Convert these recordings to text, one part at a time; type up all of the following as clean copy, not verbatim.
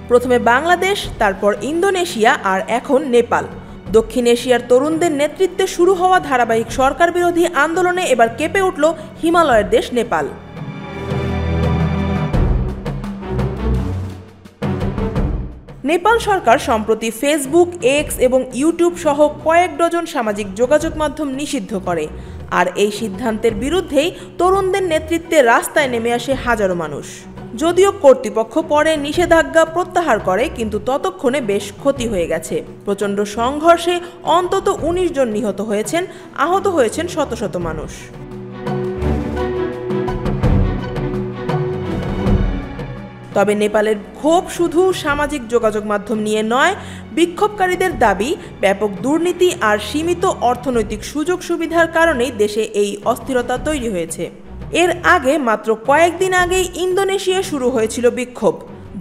প্রথমে বাংলাদেশ, তারপর ইন্দোনেশিয়া আর এখন নেপাল। দক্ষিণ এশিয়ার তরুণদের নেতৃত্বে শুরু হওয়া ধারাবাহিক সরকার বিরোধী আন্দোলনে এবার কেঁপে উঠল হিমালয়ের দেশ নেপাল। নেপাল সরকার সম্প্রতি ফেসবুক, এক্স এবং ইউটিউব সহ কয়েক ডজন সামাজিক যোগাযোগ মাধ্যম নিষিদ্ধ করে। আর এই সিদ্ধান্তের বিরুদ্ধেই তরুণদের নেতৃত্বে রাস্তায় নেমে আসে হাজারো মানুষ। যদিও কর্তৃপক্ষ পরে নিষেধাজ্ঞা প্রত্যাহার করে, কিন্তু ততক্ষণে বেশ ক্ষতি হয়ে গেছে। প্রচণ্ড সংঘর্ষে অন্তত ১৯ জন নিহত হয়েছেন, আহত হয়েছেন শত শত মানুষ। তবে নেপালের ক্ষোভ শুধু সামাজিক যোগাযোগ মাধ্যম নিয়ে নয়, বিক্ষোভকারীদের দাবি ব্যাপক দুর্নীতি আর সীমিত অর্থনৈতিক সুযোগ সুবিধার কারণেই দেশে এই অস্থিরতা তৈরি হয়েছে। এর আগে মাত্র কয়েকদিন আগেই ইন্দোনেশিয়া শুরু হয়েছিল বিক্ষোভ।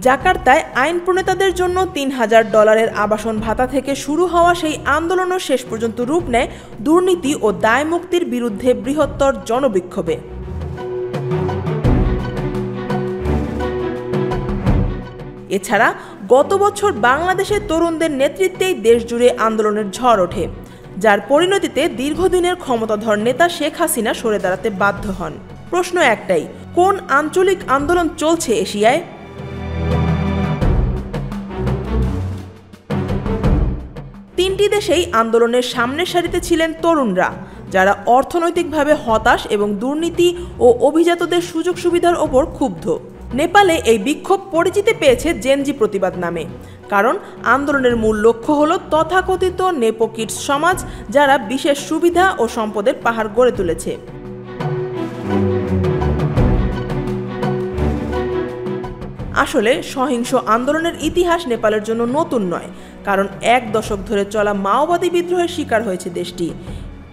জাকার্তায় আইন প্রণেতাদের জন্য $৩,০০০ আবাসন ভাতা থেকে শুরু হওয়া সেই আন্দোলনও শেষ পর্যন্ত রূপ নেয় দুর্নীতি ও দায়মুক্তির বিরুদ্ধে বৃহত্তর জনবিক্ষোভে। এছাড়া গত বছর বাংলাদেশের তরুণদের নেতৃত্বেই দেশজুড়ে আন্দোলনের ঝড় ওঠে, যার পরিণতিতে দীর্ঘদিনের ক্ষমতাধর নেতা শেখ হাসিনা সরে দাঁড়াতে বাধ্য হন। প্রশ্ন একটাই, কোন আঞ্চলিক আন্দোলন চলছে এশিয়ায়? তিনটি দেশেই আন্দোলনের সামনের সারিতে ছিলেন তরুণরা, যারা অর্থনৈতিকভাবে হতাশ এবং দুর্নীতি ও অভিজাতদের সুযোগ সুবিধার ওপর ক্ষুব্ধ। নেপালে এই বিক্ষোভ পরিচিতি পেয়েছে জেনজি প্রতিবাদ নামে, কারণ আন্দোলনের মূল লক্ষ্য হল তথাকথিত নেপো কিডস সমাজ, যারা বিশেষ সুবিধা ও সম্পদের পাহাড় গড়ে তুলেছে। আসলে সহিংস আন্দোলনের ইতিহাস নেপালের জন্য নতুন নয়, কারণ ১ দশক ধরে চলা মাওবাদী বিদ্রোহের শিকার হয়েছে দেশটি।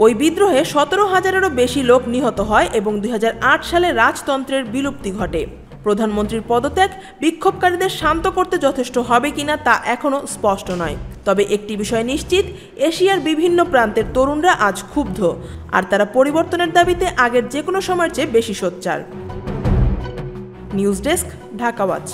ওই বিদ্রোহে ১৭,০০০-এরও বেশি লোক নিহত হয় এবং ২০০৮ সালে রাজতন্ত্রের বিলুপ্তি ঘটে। প্রধানমন্ত্রীর পদত্যাগ বিক্ষোভকারীদের শান্ত করতে যথেষ্ট হবে কিনা তা এখনও স্পষ্ট নয়। তবে একটি বিষয় নিশ্চিত, এশিয়ার বিভিন্ন প্রান্তের তরুণরা আজ ক্ষুব্ধ, আর তারা পরিবর্তনের দাবিতে আগের যে কোনো সময়ের চেয়ে বেশি সোচ্চার। News desk, Dhaka watch.